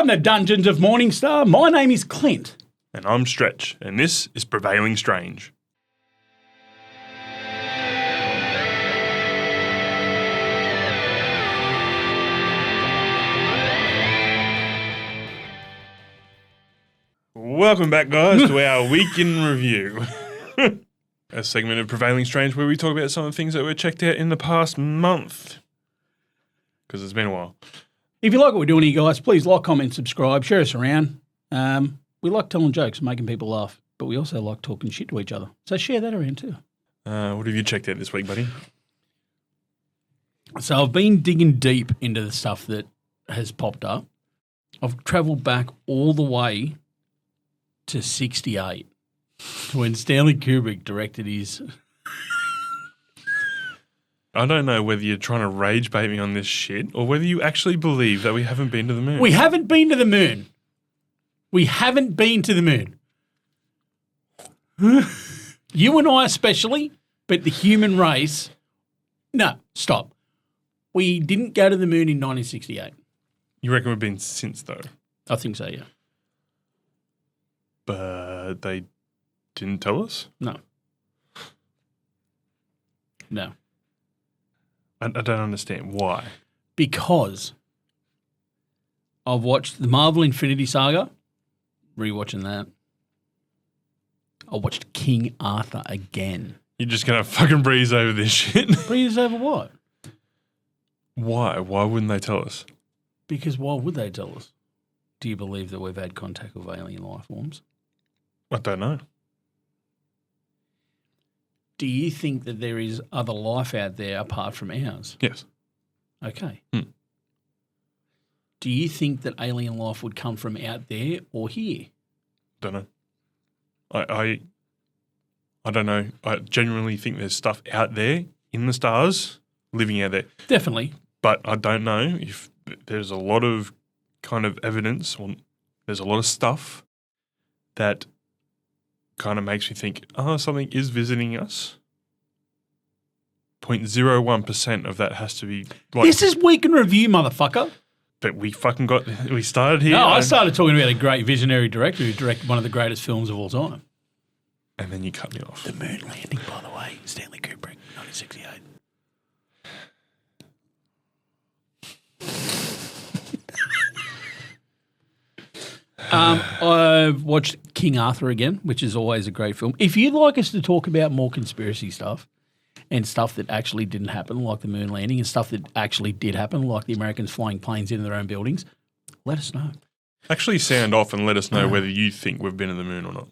From the dungeons of Morningstar, my name is Clint. And I'm Stretch, and this is Prevailing Strange. Welcome back, guys, to our Week in Review. A segment of Prevailing Strange where we talk about some of the things that were checked out in the past month. Because it's been a while. If you like what we're doing here, guys, please like, comment, subscribe, share us around. We like telling jokes and making people laugh, but we also like talking shit to each other. So share that around too. What have you checked out this week, buddy? So I've been digging deep into the stuff that has popped up. I've travelled back all the way to 1968 to when Stanley Kubrick directed his... I don't know whether you're trying to rage bait me on this shit or whether you actually believe that we haven't been to the moon. We haven't been to the moon. We haven't been to the moon. You and I especially, but the human race... No, stop. We didn't go to the moon in 1968. You reckon we've been since, though? I think so, yeah. But they didn't tell us? No. No. I don't understand. Why? Because I've watched the Marvel Infinity Saga, rewatching that. I watched King Arthur again. You're just going to fucking breeze over this shit? Breeze over what? Why? Why wouldn't they tell us? Because why would they tell us? Do you believe that we've had contact with alien life forms? I don't know. Do you think that there is other life out there apart from ours? Yes. Okay. Do you think that alien life would come from out there or here? Don't know. I don't know. I genuinely think there's stuff out there in the stars living out there. Definitely. But I don't know if there's a lot of kind of evidence or there's a lot of stuff that kind of makes me think, something is visiting us. 0.01% of that has to be like... This is Week in Review, motherfucker. But we started here. No, I started talking about a great visionary director who directed one of the greatest films of all time. And then you cut me off. The moon landing, by the way, Stanley Kubrick, 1968. I've watched King Arthur again, which is always a great film. If you'd like us to talk about more conspiracy stuff and stuff that actually didn't happen, like the moon landing, and stuff that actually did happen, like the Americans flying planes into their own buildings, let us know. Actually sound off and let us know whether you think we've been to the moon or not.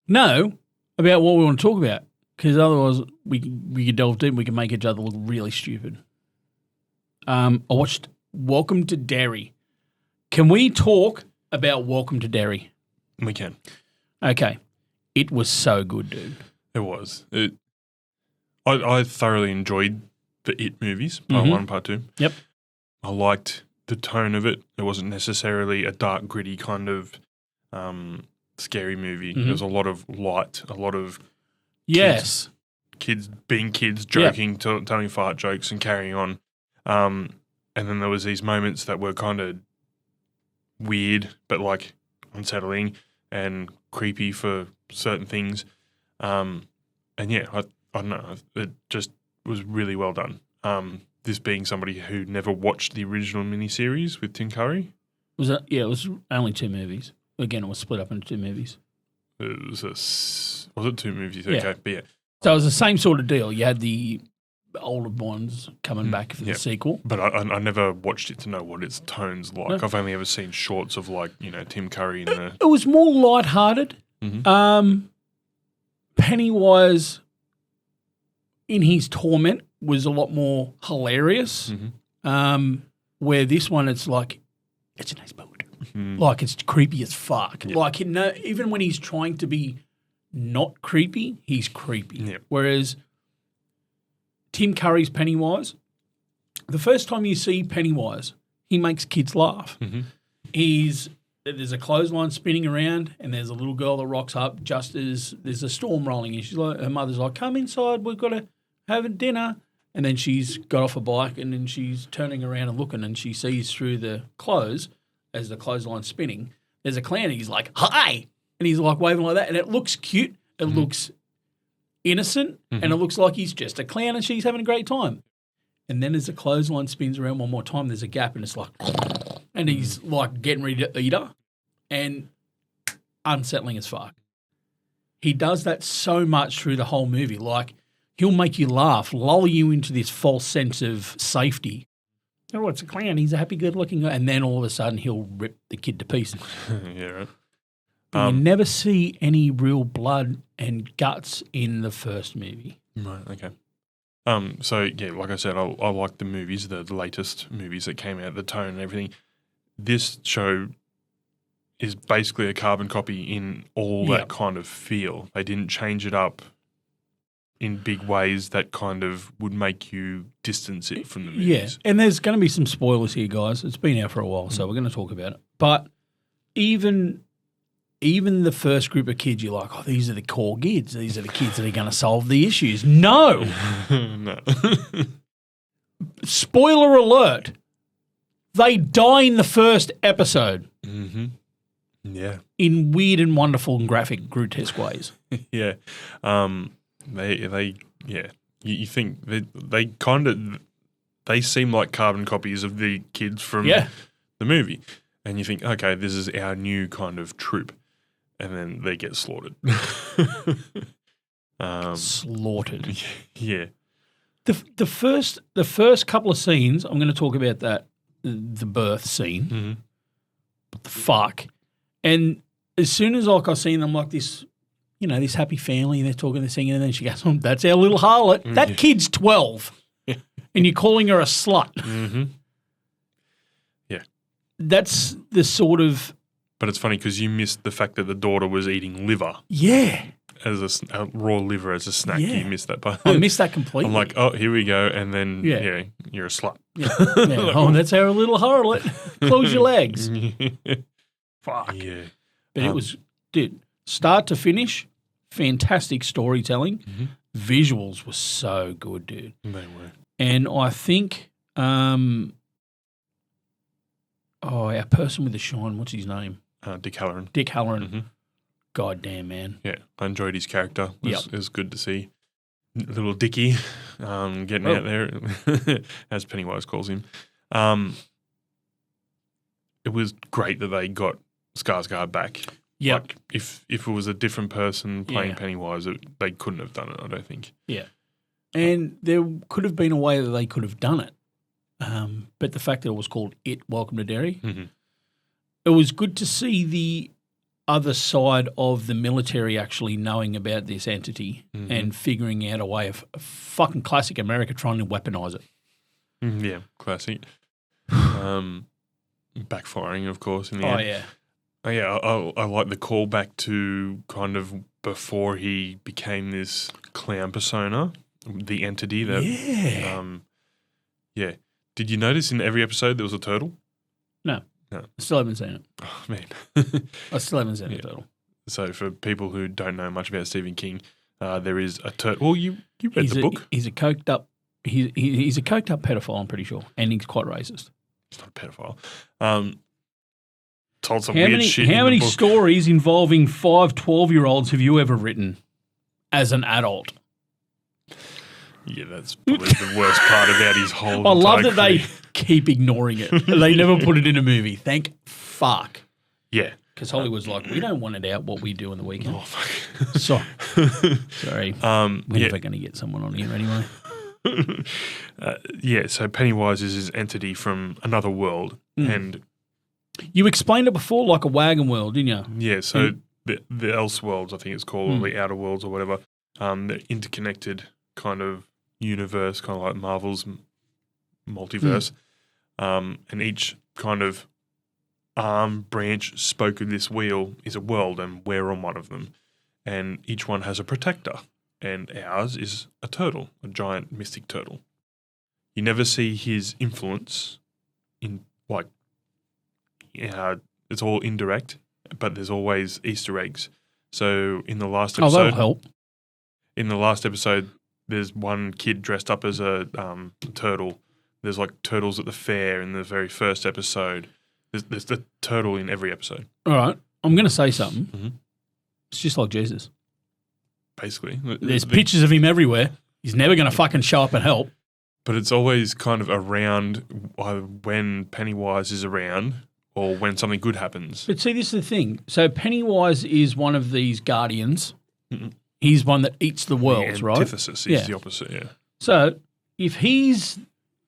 No, about what we want to talk about, because otherwise we could delve deep and we can make each other look really stupid. I watched Welcome to Derry. Can we talk about Welcome to Derry? We can. Okay. It was so good, dude. It was. I thoroughly enjoyed the It movies, part 1, part 2. Yep. I liked the tone of it. It wasn't necessarily a dark, gritty kind of scary movie. There was a lot of light, a lot of kids being kids, joking, telling fart jokes and carrying on. And then there was these moments that were kind of weird but like unsettling and creepy for certain things. And yeah, I don't know. It just was really well done. This being somebody who never watched the original miniseries with Tim Curry. Was it? Yeah, it was only 2 movies. Again, it was split up into 2 movies. It was it 2 movies? Yeah. Okay, but yeah. So it was the same sort of deal. You had the older ones coming back for the sequel. But I never watched it to know what its tone's like. No. I've only ever seen shorts of like, Tim Curry in the... It was more lighthearted. Pennywise in his torment was a lot more hilarious. Where this one, it's like, it's a nice boat. Like, it's creepy as fuck. Yep. Like, even when he's trying to be not creepy, he's creepy. Yep. Whereas Tim Curry's Pennywise, the first time you see Pennywise, he makes kids laugh. There's a clothesline spinning around and there's a little girl that rocks up just as there's a storm rolling in. She's like, her mother's like, come inside, we've got to have a dinner. And then she's got off a bike and then she's turning around and looking and she sees through the clothes as the clothesline's spinning, there's a clown and he's like, hi! And he's like waving like that. And it looks cute. It looks innocent. And it looks like he's just a clown and she's having a great time. And then as the clothesline spins around one more time, there's a gap and it's like, and he's like getting ready to eat her. And unsettling as fuck. He does that so much through the whole movie. Like, he'll make you laugh, lull you into this false sense of safety. Oh, it's a clown. He's a happy, good-looking guy. And then all of a sudden, he'll rip the kid to pieces. Yeah, right. But you never see any real blood and guts in the first movie. Right, okay. So, yeah, like I said, I like the movies, the latest movies that came out, the tone and everything. This show is basically a carbon copy in all that kind of feel. They didn't change it up in big ways that kind of would make you distance it from the movies. Yeah, and there's going to be some spoilers here, guys. It's been out for a while, so we're going to talk about it. But even the first group of kids, you're like, oh, these are the core kids. These are the kids that are going to solve the issues. No. No. Spoiler alert. They die in the first episode. Mm-hmm. Yeah. In weird and wonderful and graphic, grotesque ways. Yeah. You think they seem like carbon copies of the kids from the movie. And you think, okay, this is our new kind of troop. And then they get slaughtered. Slaughtered. Yeah. The first couple of scenes, I'm going to talk about that, the birth scene. Mm-hmm. What the fuck? And as soon as I seen them like this, this happy family, and they're talking, they're singing, and then she goes, oh, that's our little harlot. That kid's 12. And you're calling her a slut. Mm-hmm. Yeah. That's the sort of... But it's funny because you missed the fact that the daughter was eating liver. Yeah. As a raw liver as a snack. Yeah. You missed that part. I missed that completely. I'm like, oh, here we go. And then, you're a slut. Yeah. Oh, that's our little harlot. Close your legs. Fuck. Yeah. But it was, dude, start to finish, fantastic storytelling. Mm-hmm. Visuals were so good, dude. They were. And I think, our person with the shine, what's his name? Dick Halloran. Dick Halloran. Mm-hmm. Goddamn, man. Yeah, I enjoyed his character. It was good to see. Little Dickie getting out there, as Pennywise calls him. It was great that they got Skarsgård back. Yeah. Like, if it was a different person playing Pennywise, they couldn't have done it, I don't think. Yeah. And there could have been a way that they could have done it. But the fact that it was called It, Welcome to Derry, it was good to see the other side of the military actually knowing about this entity and figuring out a way of fucking classic America trying to weaponize it. Yeah, classic. Backfiring, of course, in the end. Yeah. Oh, yeah, I like the callback to kind of before he became this clown persona, the entity that... Yeah. Did you notice in every episode there was a turtle? No. No. I still haven't seen it. Oh, man. I still haven't seen a turtle. So for people who don't know much about Stephen King, there is a turtle. Well, you read the book. He's a coked up pedophile, I'm pretty sure, and he's quite racist. He's not a pedophile. Told some weird shit. How many stories involving 5 12-year-olds have you ever written as an adult? Yeah, that's probably the worst part about his whole I love that career. they keep ignoring it. They never put it in a movie. Thank fuck. Yeah. Because Hollywood's like, we don't want it out what we do in the weekend. Oh, fuck. Sorry. We're never going to get someone on here anyway. So Pennywise is his entity from another world. And you explained it before like a wagon world, didn't you? yeah, so the Elseworlds, I think it's called, or the Outer Worlds or whatever, the interconnected kind of universe, kind of like Marvel's multiverse. And each kind of arm, branch, spoke of this wheel is a world, and we're on one of them. And each one has a protector, and ours is a turtle, a giant mystic turtle. You never see his influence in, like, it's all indirect, but there's always Easter eggs. So in the last episode... Oh, that'll help. In the last episode, there's one kid dressed up as a turtle. There's like turtles at the fair in the very first episode. There's the turtle in every episode. All right. I'm going to say something. Mm-hmm. It's just like Jesus. Basically. There's pictures of him everywhere. He's never going to fucking show up and help. But it's always kind of around either when Pennywise is around or when something good happens. But see, this is the thing. So Pennywise is one of these guardians. Mm-mm. He's one that eats the worlds, right? Antithesis is the opposite, yeah. So if he's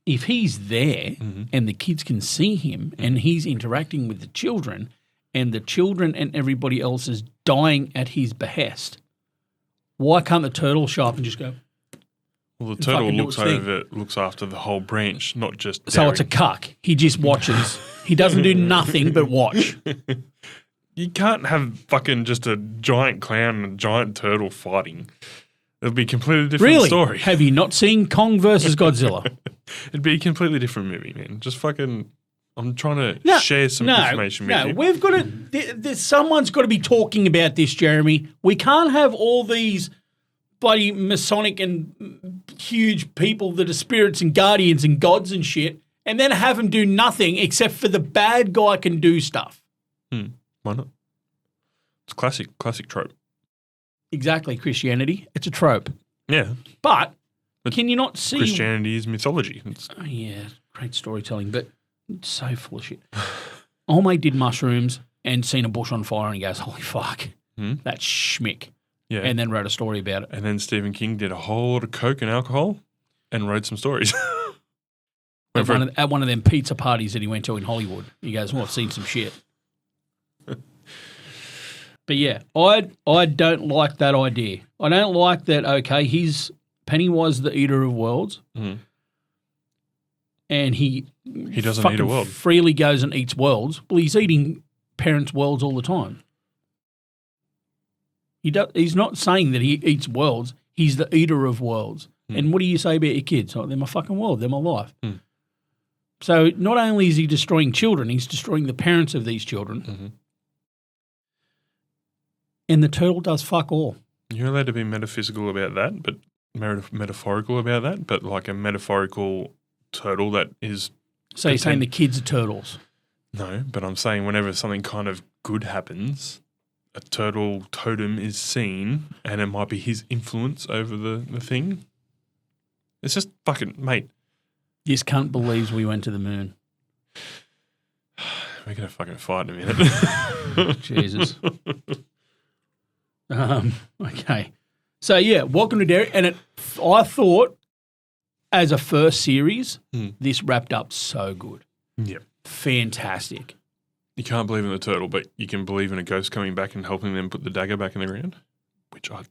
there and the kids can see him and he's interacting with the children and everybody else is dying at his behest, why can't the turtle show up and just go? Well, the turtle looks after the whole branch, not just So it's a cuck. He just watches. He doesn't do nothing but watch. You can't have fucking just a giant clown and a giant turtle fighting. It'll be a completely different story. Have you not seen Kong versus Godzilla? It'd be a completely different movie, man. Just fucking, I'm trying to share some information with you. We've got to, someone's got to be talking about this, Jeremy. We can't have all these bloody Masonic and huge people that are spirits and guardians and gods and shit and then have them do nothing except for the bad guy can do stuff. Why not? It's classic trope. Exactly, Christianity. It's a trope. Yeah. But can you not see... Christianity is mythology. Great storytelling, but it's so full of shit. Old mate did mushrooms and seen a bush on fire and he goes, holy fuck, that's schmick. Yeah. And then wrote a story about it. And then Stephen King did a whole lot of coke and alcohol and wrote some stories. At one of them pizza parties that he went to in Hollywood. He goes, well, I've seen some shit. But yeah, I don't like that idea. I don't like that, okay, he's Pennywise the eater of worlds. And he doesn't eat a world. Freely goes and eats worlds. Well, he's eating parents' worlds all the time. He's not saying that he eats worlds. He's the eater of worlds. And what do you say about your kids? Oh, they're my fucking world. They're my life. So not only is he destroying children, he's destroying the parents of these children. And the turtle does fuck all. You're allowed to be metaphysical about that, but metaphorical about that, but like a metaphorical turtle that is... So you're saying the kids are turtles? No, but I'm saying whenever something kind of good happens... a turtle totem is seen and it might be his influence over the thing. It's just fucking, mate. This cunt believes we went to the moon. We're going to fucking fight in a minute. Jesus. Okay. So, yeah, welcome to Dairy. And I thought as a first series, this wrapped up so good. Yep. Fantastic. You can't believe in the turtle, but you can believe in a ghost coming back and helping them put the dagger back in the ground, which I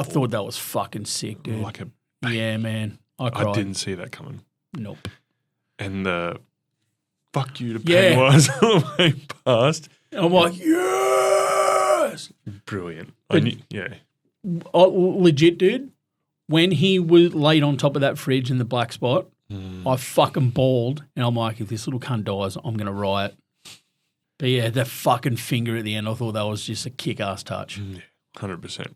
thought that was fucking sick, dude. Like yeah, man. I cried. I didn't see that coming. Nope. And the fuck you to Pennywise all the way past. I'm like, yes! Brilliant. Legit, dude, when he was laid on top of that fridge in the black spot, I fucking bawled. And I'm like, if this little cunt dies, I'm going to riot. But yeah, that fucking finger at the end, I thought that was just a kick-ass touch. 100%.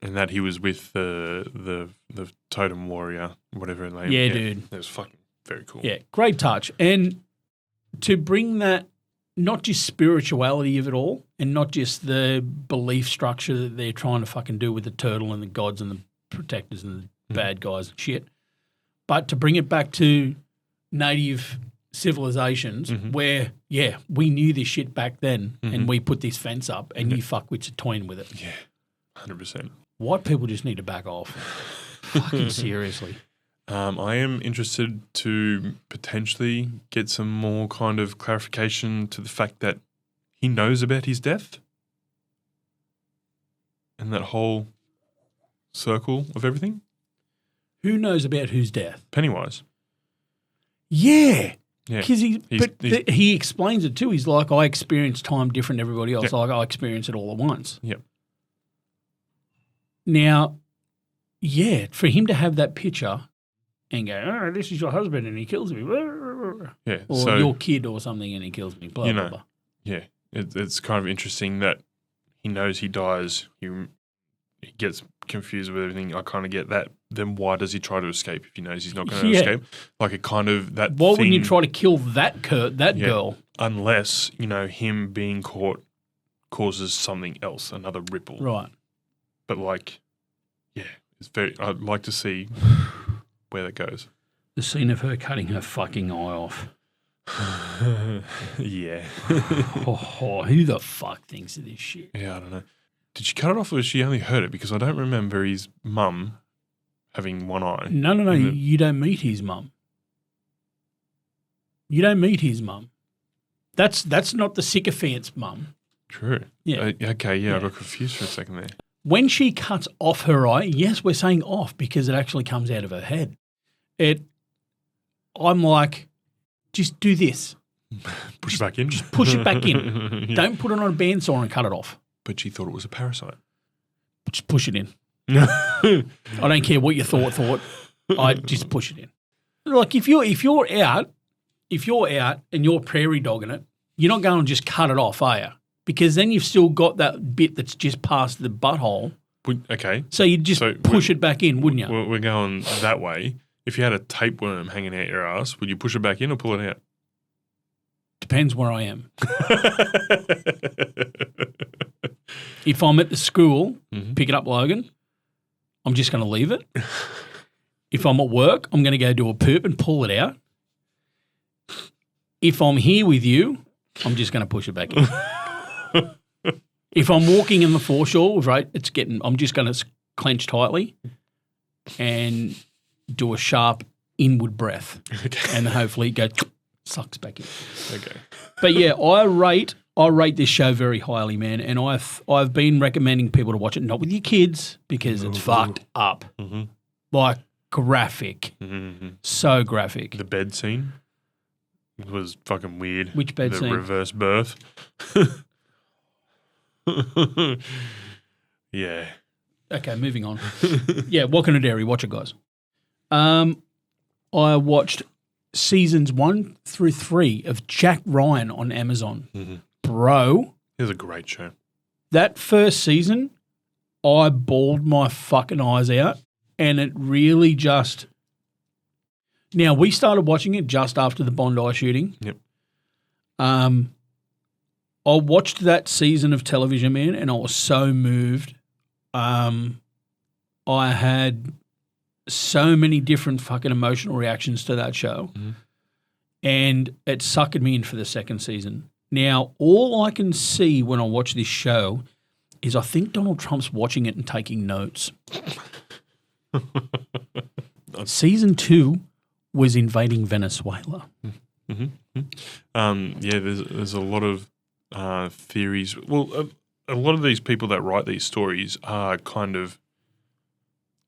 And that he was with the totem warrior, whatever her name. Yeah, dude. That was fucking very cool. Yeah, great touch. And to bring that, not just spirituality of it all, and not just the belief structure that they're trying to fucking do with the turtle and the gods and the protectors and the bad guys and shit, but to bring it back to native civilizations where, yeah, we knew this shit back then and we put this fence up and you fuckwits are toying with it. Yeah, 100%. White people just need to back off. Fucking seriously. I am interested to potentially get some more kind of clarification to the fact that he knows about his death and that whole circle of everything. Who knows about whose death? Pennywise. Yeah. Because he explains it too. He's like, I experience time different than everybody else. Like, I experience it all at once. Yep. Now, yeah, for him to have that picture and go, oh, this is your husband and he kills me. Yeah. Or your kid or something and he kills me. Blah, blah, blah. Yeah. It's kind of interesting that he knows he dies. He gets confused with everything. I kind of get that. Then why does he try to escape if he knows he's not going to escape? Like a kind of that Why wouldn't you try to kill that girl? unless, him being caught causes something else, another ripple. Right. But I'd like to see where that goes. The scene of her cutting her fucking eye off. Yeah. Who the fuck thinks of this shit? Yeah, I don't know. Did she cut it off or she only hurt it? Because I don't remember his mum having one eye. No. You don't meet his mum. You don't meet his mum. That's not the sycophant's mum. True. Yeah. Okay, yeah, I got confused for a second there. When she cuts off her eye, yes, we're saying off because it actually comes out of her head. I'm like, just do this. Push it back in? Just push it back in. Yeah. Don't put it on a bandsaw and cut it off. But she thought it was a parasite. Just push it in. I don't care what you thought. I just push it in. Like if you're out and you're prairie dogging it, you're not going to just cut it off, are you? Because then you've still got that bit that's just past the butthole. Okay. So you'd just push it back in, wouldn't you? We're going that way. If you had a tapeworm hanging out your ass, would you push it back in or pull it out? Depends where I am. If I'm at the school picking up Logan, I'm just going to leave it. If I'm at work, I'm going to go do a poop and pull it out. If I'm here with you, I'm just going to push it back in. If I'm walking in the foreshore, right, I'm just going to clench tightly and do a sharp inward breath. Okay. And hopefully it goes, sucks back in. Okay. But yeah, I rate this show very highly, man, and I've been recommending people to watch it, not with your kids, because it's fucked up. Mm-hmm. Like graphic. Mm-hmm. So graphic. The bed scene was fucking weird. Which bed scene? The reverse birth. Yeah. Okay, moving on. Yeah, Welcome to Dairy. Watch it, guys. I watched seasons 1 through 3 of Jack Ryan on Amazon. Mm-hmm. Bro. It was a great show. That first season, I bawled my fucking eyes out, and it really just... Now, we started watching it just after the Bondi shooting. Yep. I watched that season of television, man, and I was so moved. I had so many different fucking emotional reactions to that show, and it suckered me in for the second season. Now, all I can see when I watch this show is I think Donald Trump's watching it and taking notes. Season 2 was invading Venezuela. Mm-hmm. Yeah, there's a lot of theories. Well, a lot of these people that write these stories are kind of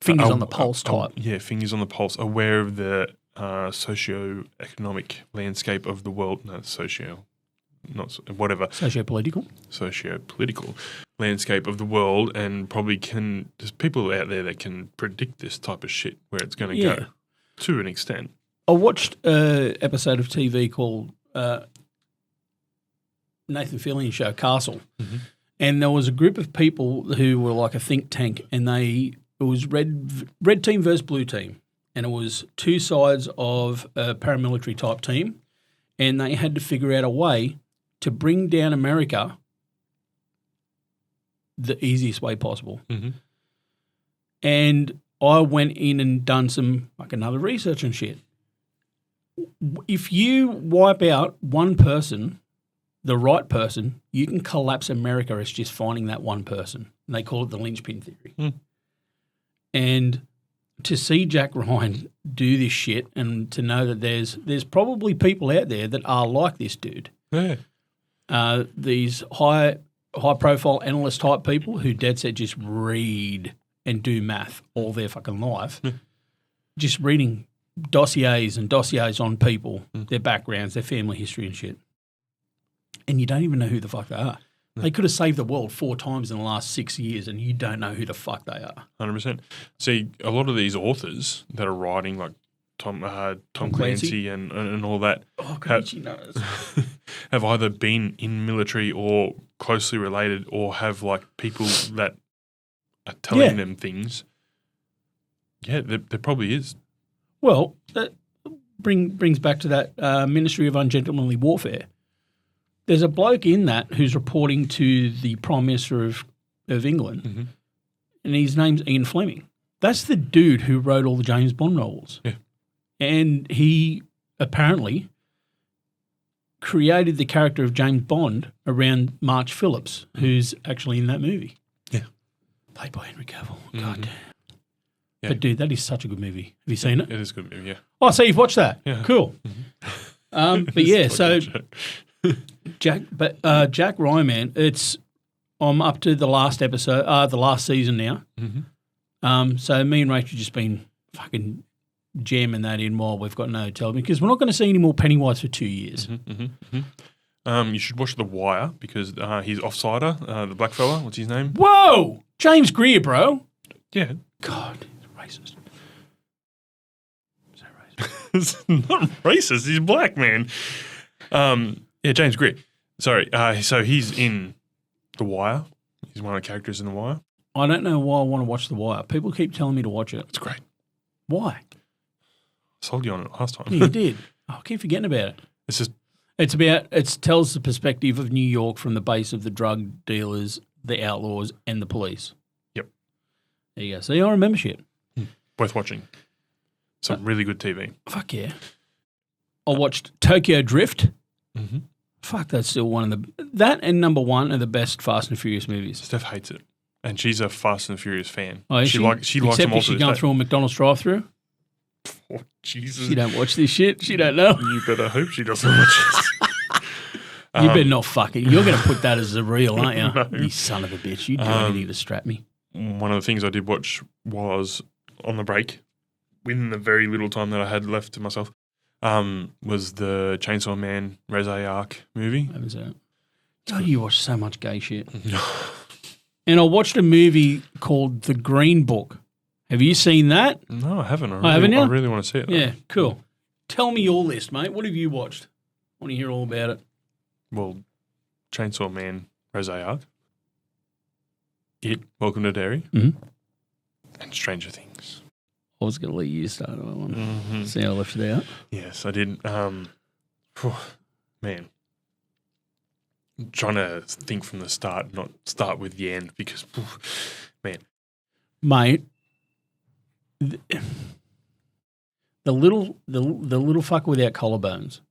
fingers on the pulse type. Yeah, fingers on the pulse, aware of the socio-economic landscape of the world. No, socio-political landscape of the world, and probably there's people out there that can predict this type of shit, where it's going to go to an extent. I watched an episode of TV called Nathan Fillion's show, Castle, and there was a group of people who were like a think tank, and it was red team versus blue team, and it was two sides of a paramilitary type team, and they had to figure out a way to bring down America the easiest way possible. Mm-hmm. And I went in and done some another research and shit. If you wipe out one person, the right person, you can collapse America as just finding that one person. And they call it the linchpin theory. Mm. And to see Jack Ryan do this shit, and to know that there's probably people out there that are like this dude. Yeah. These high profile analyst type people who dead set just read and do math all their fucking life, just reading dossiers on people, their backgrounds, their family history and shit. And you don't even know who the fuck they are. No. They could have saved the world 4 times in the last 6 years, and you don't know who the fuck they are. 100%. See, a lot of these authors that are writing, like Tom Clancy and all that, knows. have either been in military or closely related, or have like people that are telling them things. Yeah, there probably is. Well, that brings back to that Ministry of Ungentlemanly Warfare. There's a bloke in that who's reporting to the Prime Minister of England, Mm-hmm. and his name's Ian Fleming. That's the dude who wrote all the James Bond novels. Yeah. And he apparently created the character of James Bond around March Phillips, who's actually in that movie. Yeah. Played by Henry Cavill. God damn. Yeah. But, dude, that is such a good movie. Have you seen it? It is a good movie, yeah. Oh, so you've watched that? Yeah. Cool. But, yeah, so Joke. Jack Ryan, man, I'm up to the last episode, the last season now. Mm-hmm. So me and Rachel just been fucking jamming that in while we've got no television because we're not going to see any more Pennywise for 2 years. You should watch The Wire because he's Offsider, the black fella. What's his name? Whoa! James Greer, bro. Yeah. God, racist. So racist. It's not racist. He's black, man. Yeah, James Greer. Sorry. So he's in The Wire. He's one of the characters in The Wire. I don't know why I want to watch The Wire. People keep telling me to watch it. It's great. Why? I sold you on it last time. Yeah, you did. I keep forgetting about it. It's just It tells the perspective of New York from the base of the drug dealers, the outlaws, and the police. Yep. There you go. So I remember shit. worth watching. Some really good TV. Fuck yeah. I watched Tokyo Drift. Mm-hmm. Fuck, that's still one of that and number one are the best Fast and Furious movies. Steph hates it. And she's a Fast and Furious fan. Oh, is she she? likes them all. Except if she's going through a McDonald's drive-through. Oh, Jesus. She don't watch this shit. She don't know. You better hope she doesn't watch this. You better not fuck it. You're going to put that as a reel, aren't you? No. You son of a bitch. You do anything to strap me. One of the things I did watch was on the break, within the very little time that I had left to myself, was the Chainsaw Man Reza Arc movie. What was that? God, you watch so much gay shit. And I watched a movie called The Green Book. Have you seen that? No, I haven't. Haven't you? I really want to see it. Yeah, cool. Tell me your list, mate. What have you watched? I want to hear all about it. Well, Chainsaw Man Reza Arc, It, Welcome to Derry, Mhm. and Stranger Things. I was going to let you start on that one. Mm-hmm. See how I left it out. Yes, I did. Man. I'm trying to think from the start, not start with the end because, man. Mate, the little fucker without collarbones.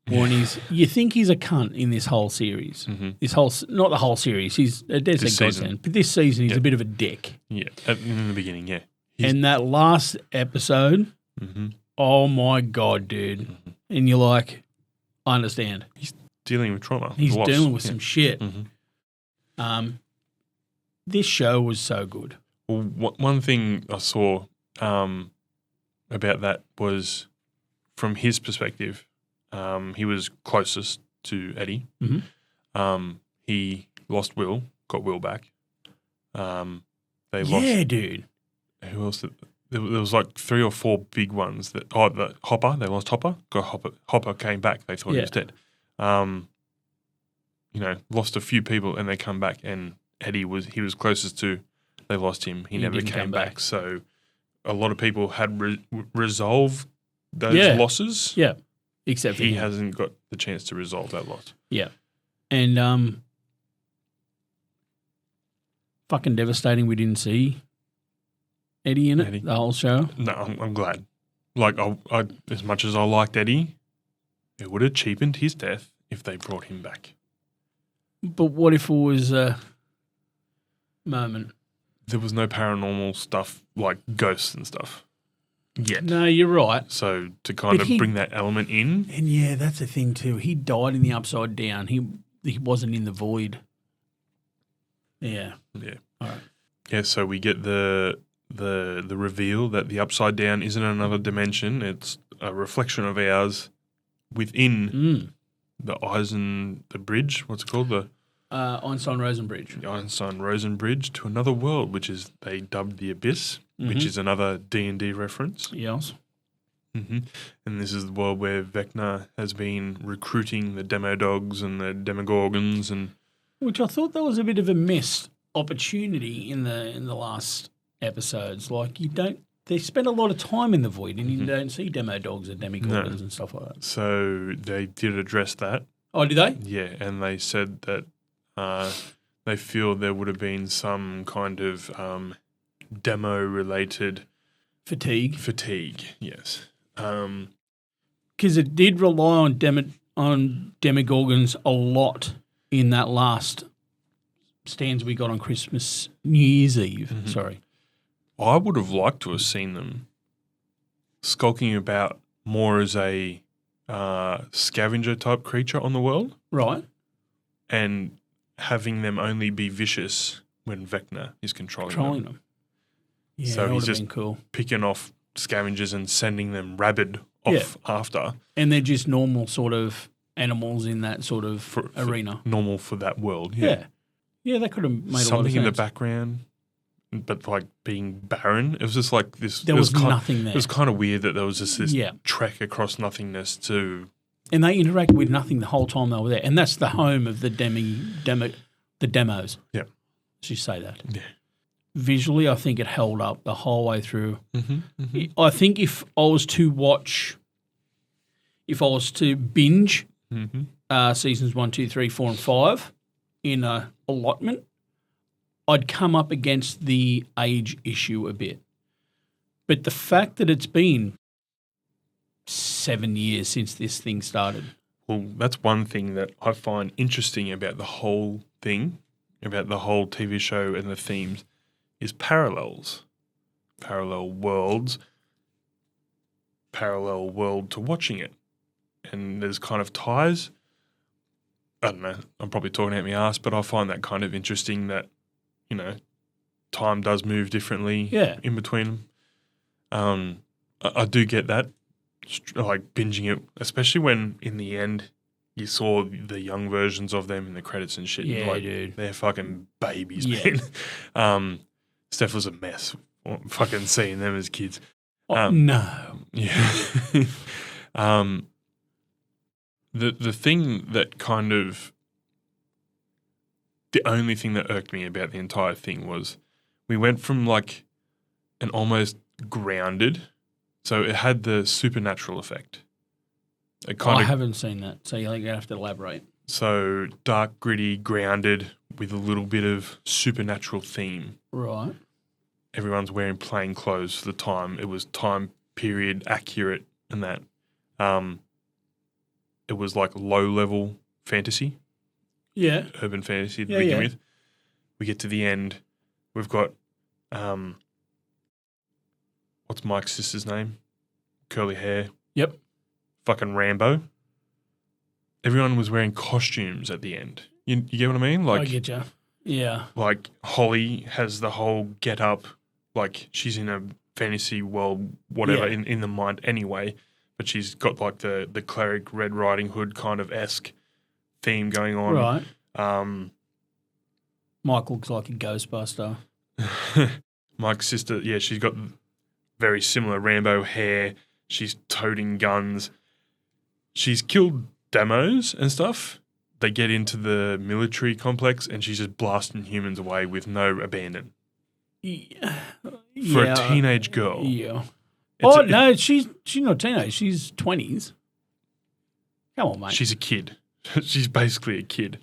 When you think he's a cunt in this whole series. Mm-hmm. Not the whole series. He's a dead godsend. But this season, he's a bit of a dick. Yeah, in the beginning, yeah. And that last episode, Mm-hmm. oh my God, dude. Mm-hmm. And you're like, I understand. He's dealing with trauma. He's loss. dealing with some shit. Mm-hmm. This show was so good. Well, one thing I saw about that was from his perspective, he was closest to Eddie. Mm-hmm. He lost Will, got Will back. They lost. Yeah, dude. Who else? There was like 3 or 4 big ones that. Oh, the Hopper. They lost Hopper. Got Hopper. Hopper came back. They thought he was dead. Lost a few people and they come back. And Eddie he was closest to. They lost him. He never came back. So a lot of people had resolved those losses. Yeah, except for he him. hasn't got the chance to resolve that loss. Yeah, and fucking devastating. We didn't see Eddie in it the whole show. No, I'm glad. Like, I as much as I liked Eddie, it would have cheapened his death if they brought him back. But what if it was a moment? There was no paranormal stuff like ghosts and stuff yet. No, you're right. So to kind of bring that element in. And yeah, that's the thing too. He died in the Upside Down. He wasn't in the Void. Yeah. Yeah. All right. Yeah, so we get the reveal that the Upside Down isn't another dimension. It's a reflection of ours within the the bridge. What's it called? The Einstein-Rosen Bridge. The Einstein-Rosen Bridge to another world, which is they dubbed the Abyss, which is another D&D reference. Yes. Mm-hmm. And this is the world where Vecna has been recruiting the Demodogs and the Demogorgons, and which I thought that was a bit of a missed opportunity in the last episodes. Like they spend a lot of time in the Void, and you don't see Demodogs and Demogorgons and stuff like that. So they did address that. Oh, did they? Yeah, and they said that they feel there would have been some kind of demo-related Fatigue. Yes. Because it did rely on Demogorgons a lot in that last stands we got on New Year's Eve. Mm-hmm. Sorry. I would have liked to have seen them skulking about more as a scavenger type creature on the world. Right. And having them only be vicious when Vecna is controlling them. Yeah, so that he's would have just been cool. picking off scavengers and sending them rabid off after. And they're just normal sort of animals in that sort of arena. Normal for that world, Yeah, that could have made a lot of sense. Something in the background, but like being barren. It was just like this. There was nothing there. It was kind of weird that there was just this trek across nothingness to. And they interacted with nothing the whole time they were there. And that's the home of the demos. Yeah. Let's just say that. Yeah. Visually, I think it held up the whole way through. Mm-hmm, mm-hmm. I think if I was to binge seasons 1, 2, 3, 4, and 5 in a allotment, I'd come up against the age issue a bit. But the fact that it's been 7 years since this thing started. Well, that's one thing that I find interesting about the whole thing, about the whole TV show and the themes, is parallels, parallel worlds, parallel world to watching it. And there's kind of ties. I don't know, I'm probably talking out my ass, but I find that kind of interesting that, you know, time does move differently in between them. I do get that, like binging it, especially when in the end you saw the young versions of them in the credits and shit. Yeah, like, dude. They're fucking babies, man. Steph was a mess fucking seeing them as kids. No. Yeah. The thing that kind of the only thing that irked me about the entire thing was we went from like an almost grounded, so it had the supernatural effect. I haven't seen that, so you're going to have to elaborate. So dark, gritty, grounded with a little bit of supernatural theme. Right. Everyone's wearing plain clothes for the time. It was time period accurate and that. It was like low-level fantasy. Yeah. Urban fantasy to begin with. We get to the end. We've got, what's Mike's sister's name? Curly hair. Yep. Fucking Rambo. Everyone was wearing costumes at the end. You get what I mean? Like, I get you. Yeah. Like Holly has the whole get up, like she's in a fantasy world, whatever, in the mind anyway. But she's got like the cleric Red Riding Hood kind of esque theme going on. Right. Mike looks like a Ghostbuster. Mike's sister, she's got very similar Rambo hair. She's toting guns. She's killed demos and stuff. They get into the military complex and she's just blasting humans away with no abandon. For a teenage girl. Yeah. No, she's not teenage. She's 20s. Come on, mate. She's a kid. She's basically a kid.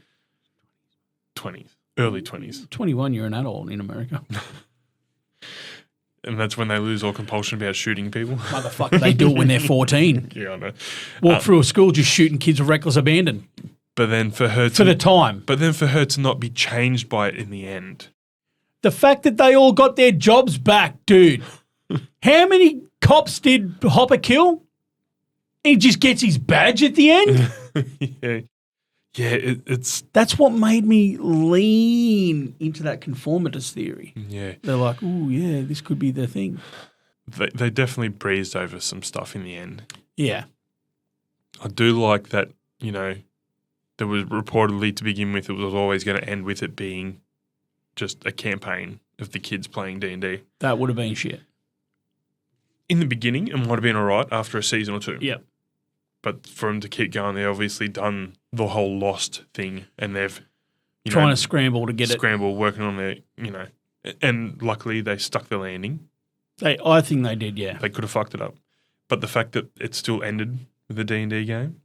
20s. Early 20s. 21, you're an adult in America. And that's when they lose all compulsion about shooting people. Motherfucker, they do it when they're 14. Yeah, I know. Walk through a school just shooting kids with reckless abandon. But then for her the time. But then for her to not be changed by it in the end. The fact that they all got their jobs back, dude. How many cops did Hopper kill? He just gets his badge at the end? It's... That's what made me lean into that conformitist theory. Yeah. They're like, ooh, yeah, this could be the thing. They definitely breezed over some stuff in the end. Yeah. I do like that, you know, there was reportedly to begin with, it was always going to end with it being just a campaign of the kids playing D&D. That would have been shit. In the beginning, it might have been all right after a season or two. Yep. But for them to keep going, they've obviously done the whole Lost thing and they've... Trying to scramble to get working on their, you know... And luckily, they stuck the landing. I think they did, yeah. They could have fucked it up. But the fact that it still ended with the D&D game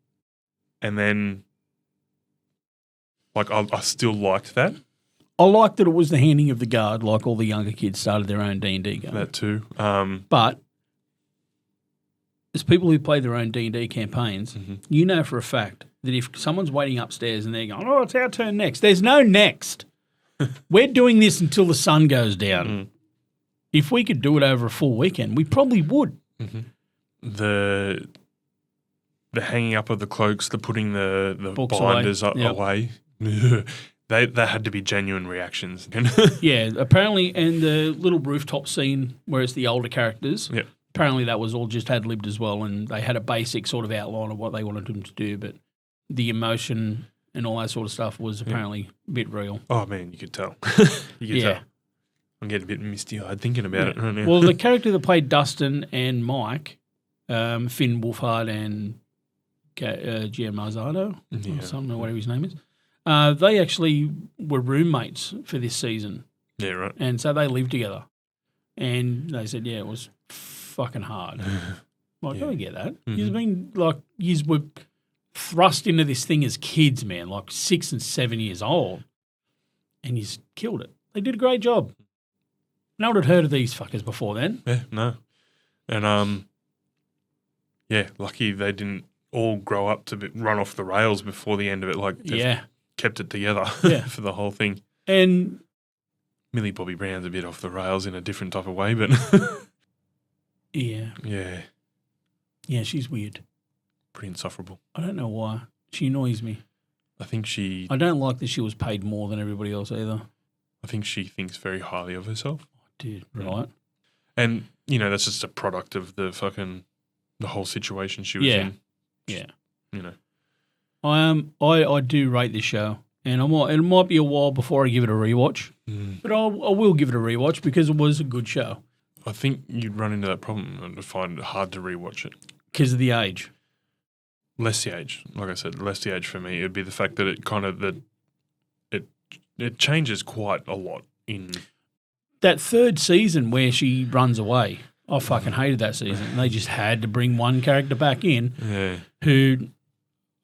and then Like, I still liked that. I liked that it was the handing of the guard, like all the younger kids started their own D&D game. That too. But as people who play their own D&D campaigns, you know for a fact that if someone's waiting upstairs and they're going, oh, it's our turn next, there's no next. We're doing this until the sun goes down. If we could do it over a full weekend, we probably would. The hanging up of the cloaks, the putting the Books binders away. away. They had to be genuine reactions. Yeah, apparently, and the little rooftop scene where it's the older characters, apparently that was all just ad-libbed as well, and they had a basic sort of outline of what they wanted them to do, but the emotion and all that sort of stuff was apparently a bit real. Oh, man, you could tell. You could tell. I'm getting a bit misty-eyed thinking about it right now. Well, the character that played Dustin and Mike, Finn Wolfhard and Giammazzardo, or something, or whatever his name is, they actually were roommates for this season. Yeah, right. And so they lived together. And they said, it was fucking hard. Like, I get that. You've been, like, you were thrust into this thing as kids, man, like 6 and 7 years old, and you killed it. They did a great job. No one had heard of these fuckers before then. Yeah, no. And, lucky they didn't all grow up to run off the rails before the end of it. Like, kept it together for the whole thing. And Millie Bobby Brown's a bit off the rails in a different type of way, but yeah, she's weird, pretty insufferable. I don't know why. She annoys me. I don't like that she was paid more than everybody else either. I think she thinks very highly of herself. Dude, right? And that's just a product of the whole situation she was in. Yeah. I I do rate this show, and it might be a while before I give it a rewatch, but I will give it a rewatch because it was a good show. I think you'd run into that problem and find it hard to rewatch it. Because of the age. Less the age. Like I said, less the age for me. It would be the fact that it changes quite a lot in... That third season where she runs away, I fucking hated that season. And they just had to bring one character back in who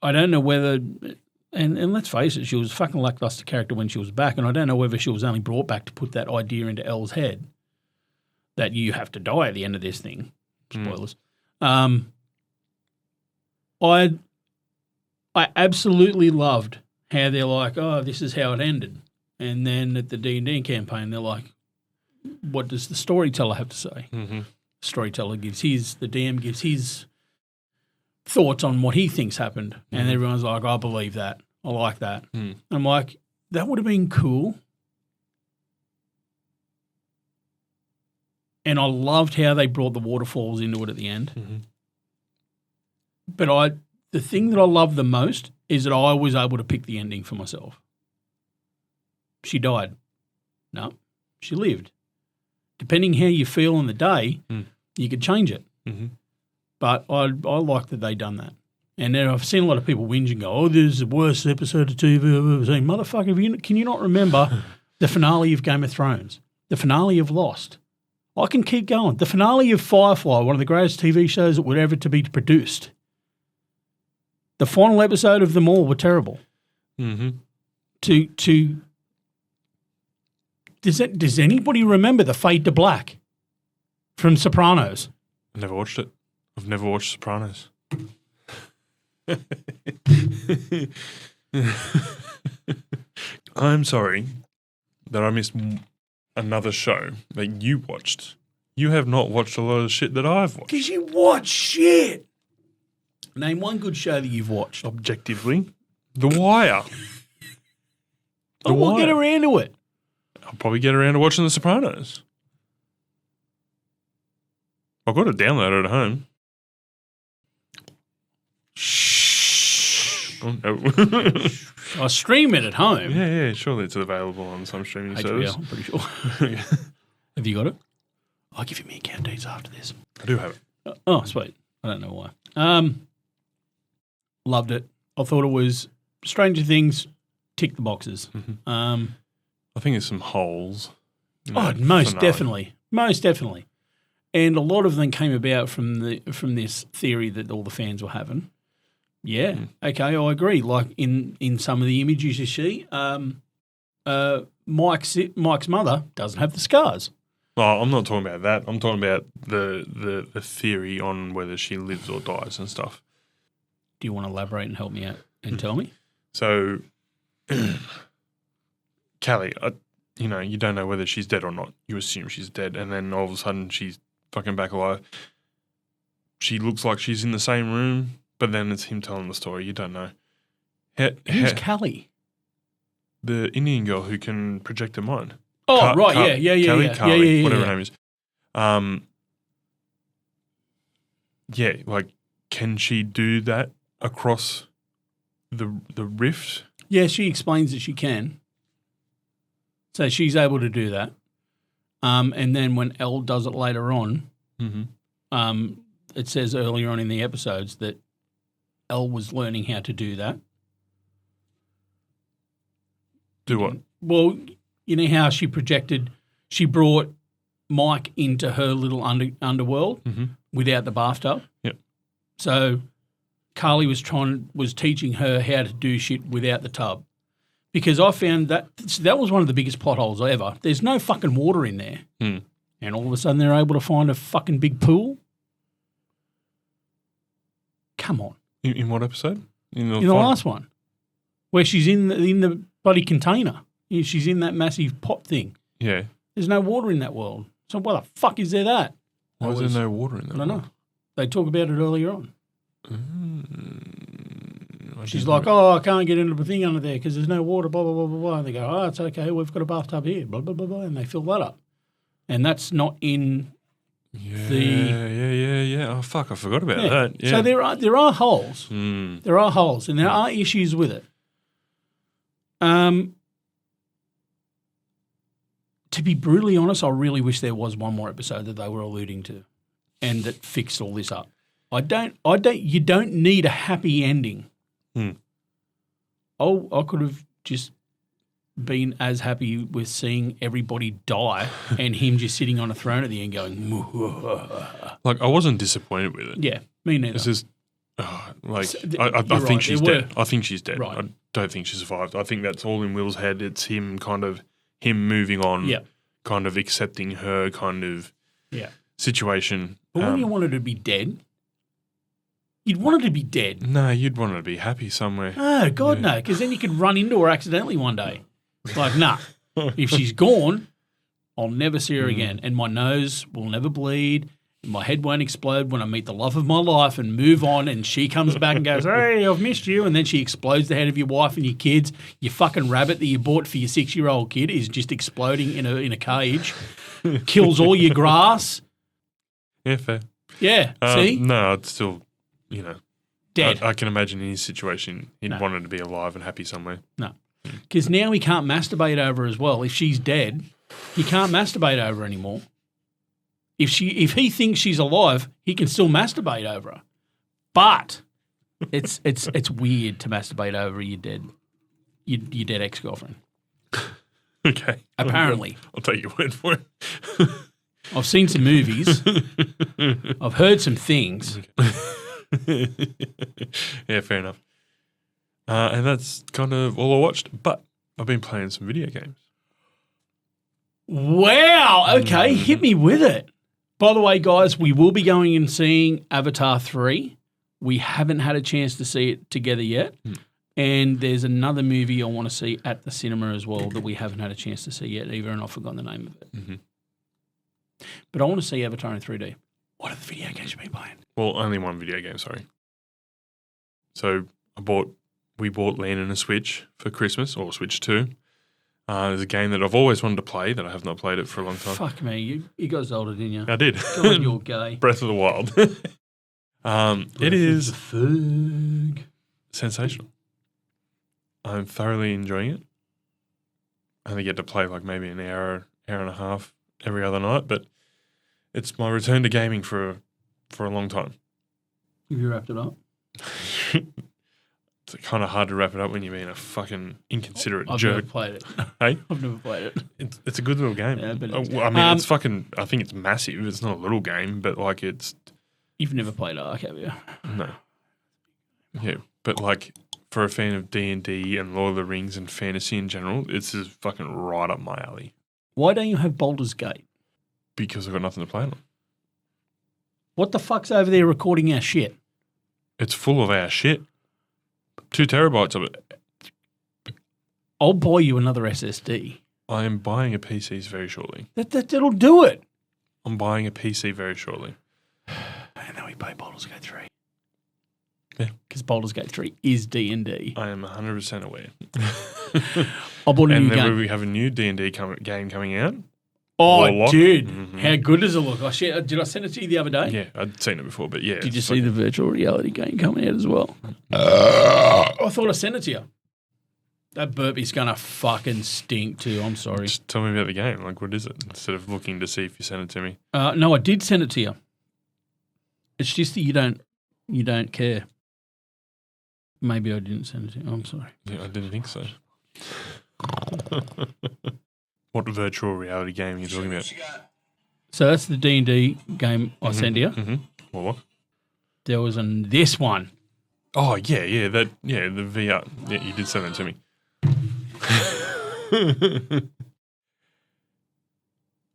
I don't know whether... And let's face it, she was a fucking lackluster character when she was back, and I don't know whether she was only brought back to put that idea into Elle's head that you have to die at the end of this thing. Spoilers. I absolutely loved how they're like, oh, this is how it ended. And then at the D&D campaign, they're like, what does the storyteller have to say? The storyteller the DM gives his thoughts on what he thinks happened. And everyone's like, I believe that. I like that. I'm like, that would have been cool. And I loved how they brought the waterfalls into it at the end. But the thing that I love the most is that I was able to pick the ending for myself. She died. No, she lived. Depending how you feel on the day, you could change it. But I like that they done that. And then I've seen a lot of people whinge and go, oh, this is the worst episode of TV I've ever seen. Motherfucker, can you not remember the finale of Game of Thrones? The finale of Lost? I can keep going. The finale of Firefly, one of the greatest TV shows that would ever to be produced. The final episode of them all were terrible. Does anybody remember the fade to black from Sopranos? I've never watched it. I've never watched Sopranos. I'm sorry that I missed another show that you watched. You have not watched a lot of shit that I've watched. Because you watch shit. Name one good show that you've watched. Objectively, The Wire. We'll get around to it. I'll probably get around to watching The Sopranos. I've got it downloaded at home. Shh. Oh, no. I stream it at home. Yeah, surely it's available on some streaming service. I'm pretty sure. Have you got it? I'll give you my account details after this. I do have it. Oh, sweet. I don't know why. Loved it. I thought it was Stranger Things, tick the boxes. I think there's some holes. Most definitely. Most definitely. And a lot of them came about from this theory that all the fans were having Yeah. Okay, I agree. Like in some of the images you see, Mike's mother doesn't have the scars. Oh, I'm not talking about that. I'm talking about the theory on whether she lives or dies and stuff. Do you want to elaborate and help me out and tell me? So, Callie, you don't know whether she's dead or not. You assume she's dead, and then all of a sudden she's fucking back alive. She looks like she's in the same room, but then it's him telling the story. You don't know. Who's Callie? The Indian girl who can project her mind. Oh, right, yeah. Kelly, yeah. Carly, whatever her name is. Yeah, like, can she do that across the rift? Yeah, she explains that she can. So she's able to do that. And then when Elle does it later on, it says earlier on in the episodes that Elle was learning how to do that. Do what? Well, you know how she brought Mike into her little underworld without the bathtub? Yep. So Carly was teaching her how to do shit without the tub. Because I found that was one of the biggest plot holes ever. There's no fucking water in there. And all of a sudden they're able to find a fucking big pool. Come on. In what episode? In the last one. Where she's in the bloody container. She's in that massive pot thing. Yeah. There's no water in that world. So why the fuck is there that? Why is there no water in that I don't know. They talk about it earlier on. She's like, I can't get into the thing under there because there's no water, blah, blah, blah, blah, blah. And they go, oh, it's okay. We've got a bathtub here, blah, blah, blah, blah. And they fill that up. And that's not in Yeah. Oh, fuck, I forgot about that. Yeah. So there are holes. There are holes and there are issues with it. To be brutally honest, I really wish there was one more episode that they were alluding to and that fixed all this up. You don't need a happy ending. I could have just been as happy with seeing everybody die and him just sitting on a throne at the end going, like, I wasn't disappointed with it. Yeah, me neither. It's just, I think she's dead. I think she's dead. Right. I don't think she survived. I think that's all in Will's head. It's him moving on, kind of accepting her kind of situation. But when you want her to be dead, you'd want her to be dead. No, you'd want her to be happy somewhere. Oh, God, no, because then you could run into her accidentally one day. Like, nah, if she's gone, I'll never see her again. And my nose will never bleed. My head won't explode when I meet the love of my life and move on and she comes back and goes, hey, I've missed you. And then she explodes the head of your wife and your kids. Your fucking rabbit that you bought for your 6-year-old kid is just exploding in a cage. Kills all your grass. Yeah, fair. Yeah, see? No, it's still, dead. I can imagine in his situation, he'd want her to be alive and happy somewhere. No. Because now he can't masturbate over her as well. If she's dead, he can't masturbate over her anymore. If he thinks she's alive, he can still masturbate over her. But it's weird to masturbate over your dead ex-girlfriend. Okay. Apparently. I'll take your word for it. I've seen some movies. I've heard some things. Yeah, fair enough. And that's kind of all I watched. But I've been playing some video games. Wow. Okay, hit me with it. By the way, guys, we will be going and seeing Avatar 3. We haven't had a chance to see it together yet. And there's another movie I want to see at the cinema as well that we haven't had a chance to see yet either, and I've forgotten the name of it. But I want to see Avatar in 3D. What are the video games you've been playing? Well, only one video game, sorry. So we bought Landon a Switch for Christmas, or Switch 2. There's a game that I've always wanted to play that I have not played it for a long time. Fuck me, you got Zelda, didn't you? I did. God, you're gay. Breath of the Wild. It is sensational. I'm thoroughly enjoying it. I only get to play like maybe an hour and a half every other night, but it's my return to gaming for a long time. Have you wrapped it up? It's kind of hard to wrap it up when you're being a fucking inconsiderate I've jerk. Never played it. Hey? I've never played it. It's a good little game. Yeah, but it's fucking, I think it's massive. It's not a little game, but like it's... You've never played Ark, have you? No. Yeah. But like for a fan of D&D and Lord of the Rings and fantasy in general, it's just fucking right up my alley. Why don't you have Baldur's Gate? Because I've got nothing to play on. What the fuck's over there recording our shit? It's full of our shit. 2 terabytes of it. I'll buy you another SSD. I am buying a PC very shortly. That'll do it. I'm buying a PC very shortly. And then we play Baldur's Gate 3. Yeah. Because Baldur's Gate 3 is D&D. I am 100% aware. I bought a new and then game. we have a new D&D game coming out. Oh, Warlock. dude. Mm-hmm. How good does it look? Did I send it to you the other day? Yeah, I'd seen it before, but yeah. Did you see the virtual reality game coming out as well? I thought I sent it to you. That burpie's going to fucking stink too. I'm sorry. Just tell me about the game. Like, what is it? Instead of looking to see if you sent it to me. No, I did send it to you. It's just that you don't care. Maybe I didn't send it to you. I'm sorry. Yeah, I didn't think so. What virtual reality game are you talking about? So that's the D&D game I sent you. Mm-hmm. What? There was this one. Oh, yeah, the VR. Yeah, you did send it to me.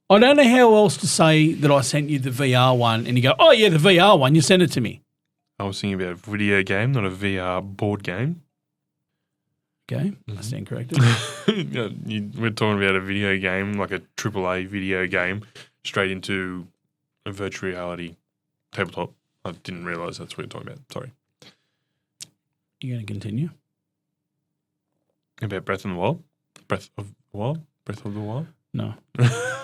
I don't know how else to say that I sent you the VR one and you go, oh, yeah, the VR one, you sent it to me. I was thinking about a video game, not a VR board game. Okay, I stand corrected. We're talking about a video game, like a AAA video game, straight into a virtual reality tabletop. I didn't realise that's what you're talking about. Sorry. You're going to continue? About Breath of the Wild? Breath of the Wild? No.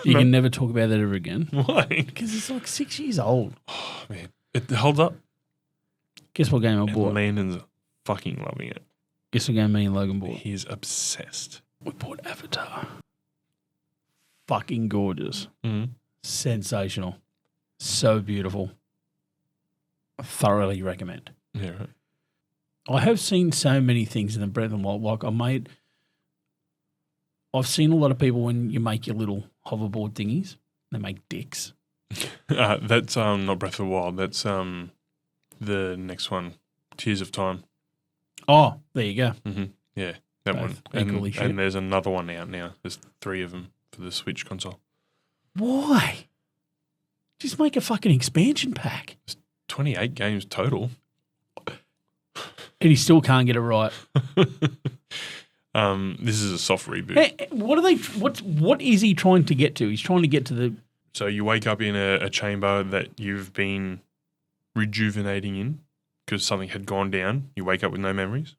You can never talk about that ever again. Why? Because it's like 6 years old. Oh, man. It holds up. Guess what game I And bought? Landon's fucking loving it. Guess what game me and Logan bought? He's obsessed. We bought Avatar. Fucking gorgeous. Mm-hmm. Sensational. So beautiful. I thoroughly recommend. Yeah, right. I have seen so many things in the Breath of the Wild. Like I've seen a lot of people when you make your little hoverboard thingies, they make dicks. That's not Breath of the Wild. That's the next one, Tears of Time. Oh, there you go. Mm-hmm. Yeah, that Both one. equally shit. And there's another one out now. There's 3 of them for the Switch console. Why? Just make a fucking expansion pack. 28 games total. And he still can't get it right. This is a soft reboot. Hey, what is he trying to get to? He's trying to get to the... So you wake up in a chamber that you've been rejuvenating in because something had gone down. You wake up with no memories.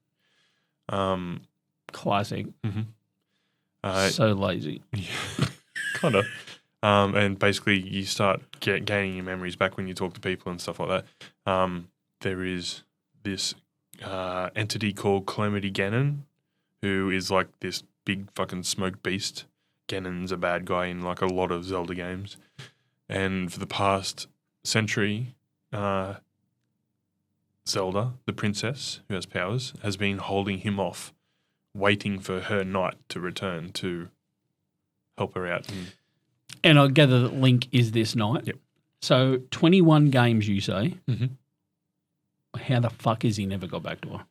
Classic. Mm-hmm. So lazy. Kind of. And basically you start gaining your memories back when you talk to people and stuff like that. There is this entity called Calamity Ganon, who is like this big fucking smoke beast. Ganon's a bad guy in like a lot of Zelda games. And for the past century, Zelda, the princess who has powers, has been holding him off, waiting for her knight to return to help her out. And I gather that Link is this knight. Yep. So 21 games, you say. Mm-hmm. How the fuck has he never got back to her?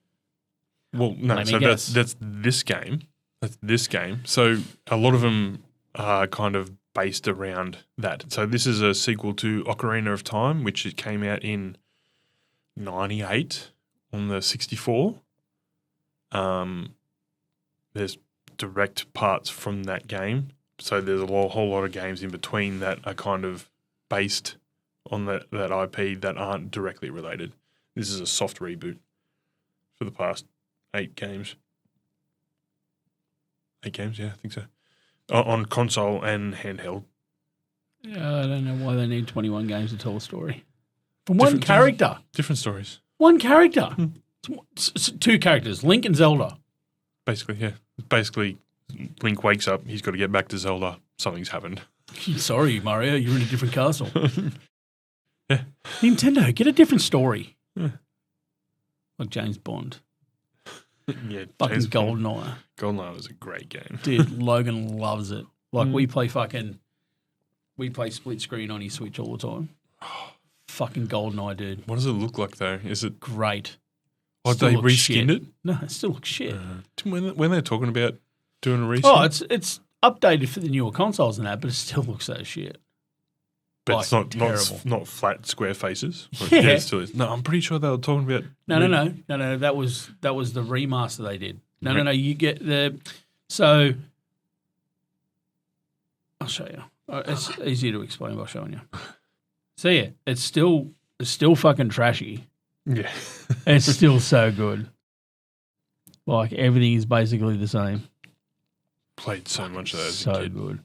Well, no, so that's this game. That's this game. So a lot of them are kind of based around that. So this is a sequel to Ocarina of Time, which it came out in 98 on the 64. There's direct parts from that game. So there's a whole lot of games in between that are kind of based on that IP that aren't directly related. This is a soft reboot for the past 8 games. 8 games, yeah, I think so. On console and handheld. Yeah, I don't know why they need 21 games to tell a story. From one character. Different stories. One character. 2 characters, Link and Zelda. Basically, yeah. Basically, Link wakes up, he's got to get back to Zelda. Something's happened. Sorry, Mario, you're in a different castle. Yeah. Nintendo, get a different story. Yeah. Like James Bond. Yeah, Fucking GoldenEye. GoldenEye was a great game. Dude, Logan loves it. Like we play split screen on his Switch all the time. Fucking GoldenEye, dude. What does it look like though? Is it great? Oh, Still they looks reskinned shit. it? No, it still looks shit. When they're talking about doing a reskin? Oh, it's updated for the newer consoles and that, but it still looks so shit. but like, it's not terrible. not flat square faces. Yeah. It still is. No, I'm pretty sure they were talking about. No. That was the remaster they did. No. You get the so. I'll show you. It's easier to explain by showing you. So yeah, it's still fucking trashy. Yeah, It's still so good. Like everything is basically the same. played so much of that as So a kid. good.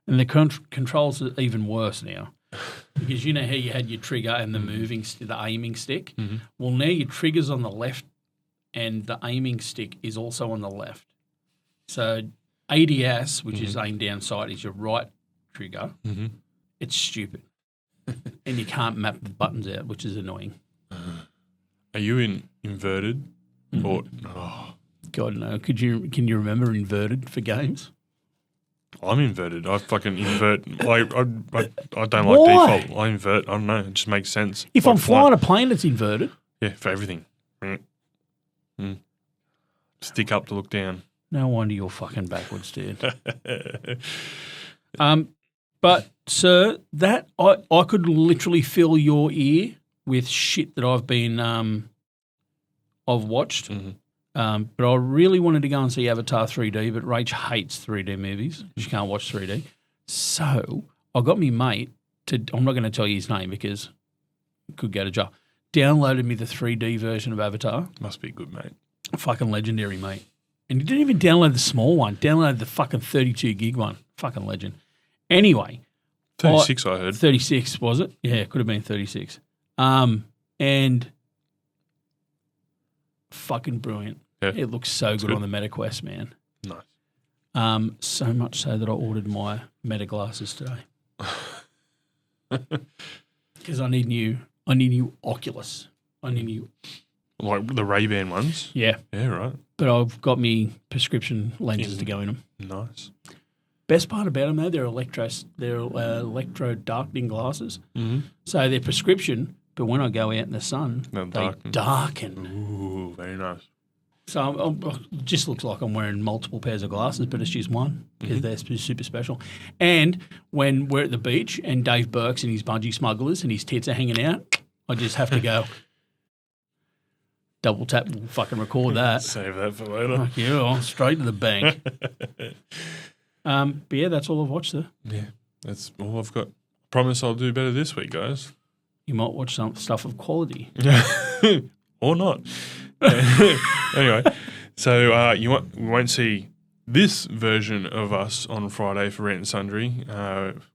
And the controls are even worse now. Because you know how you had your trigger and the the aiming stick? Mm-hmm. Well, now your trigger's on the left and the aiming stick is also on the left. So ADS, which is aim down sight, is your right trigger. Mm-hmm. It's stupid. And you can't map the buttons out, which is annoying. Are you inverted? Or God, no. Can you remember inverted for games? I'm inverted. I fucking invert. I don't like Why? default. I invert. I don't know. It just makes sense. If Like I'm flying a plane, it's inverted. yeah, for everything. Stick up to look down. No wonder you're fucking backwards, dude. But sir, that I could literally fill your ear with shit that I've watched. But I really wanted to go and see Avatar 3D, but Rach hates 3D movies. She can't watch 3D. So I got me mate I'm not going to tell you his name because it could go to jail. Downloaded me the 3D version of Avatar. Must be good, mate. Fucking legendary, mate. And he didn't even download the small one. Downloaded the fucking 32 gig one. Fucking legend. Anyway. 36, I heard. 36, was it? Yeah, it could have been 36. And fucking brilliant. Yeah. It looks so good good. on the MetaQuest, man. Nice. So much so that I ordered my Meta glasses today. Because I need new Oculus. I need new. Like the Ray-Ban ones? Yeah. Yeah, right. But I've got me prescription lenses to go in them. Nice. Best part about them, though, they're electro darkening glasses. Mm-hmm. So they're prescription, but when I go out in the sun, they darken. Ooh, very nice. So it just looks like I'm wearing multiple pairs of glasses, but it's just one because they're super special. And when we're at the beach and Dave Burke's and his bungee smugglers and his tits are hanging out, I just have to go double tap and fucking record that. Save that for later. Fuck you, straight to the bank. But yeah, that's all I've watched, sir. Yeah, that's all I've got. Promise I'll do better this week, guys. You might watch some stuff of quality. Or not. Anyway, so we won't see this version of us on Friday for Rant and Sundry.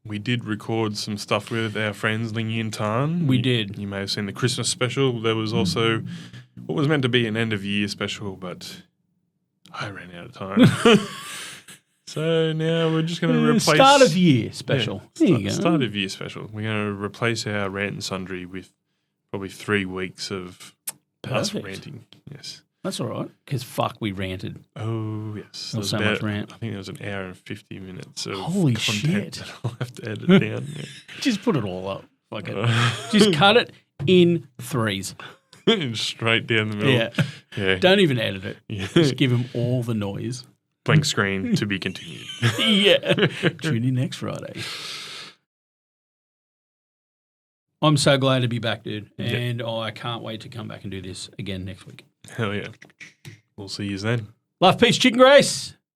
We did record some stuff with our friends Lingy and Tan. We did. You may have seen the Christmas special. There was also what was meant to be an end-of-year special, but I ran out of time. So now we're just going to replace... Start of year special. Yeah, there you go. Start of year special. We're going to replace our Rant and Sundry with probably 3 weeks of us ranting. Yes. That's all right, because fuck, we ranted. Oh, yes. Not so much rant. I think there was an hour and 50 minutes of Holy content shit. that I'll have to edit down. Yeah. Just put it all up. Fuck it. Just cut it in threes. Straight down the middle. Yeah. Don't even edit it. Yeah. Just give him all the noise. Blank screen to be continued. Yeah. Tune in next Friday. I'm so glad to be back, dude. And I can't wait to come back and do this again next week. Hell yeah. We'll see you then. Love, peace, chicken grace.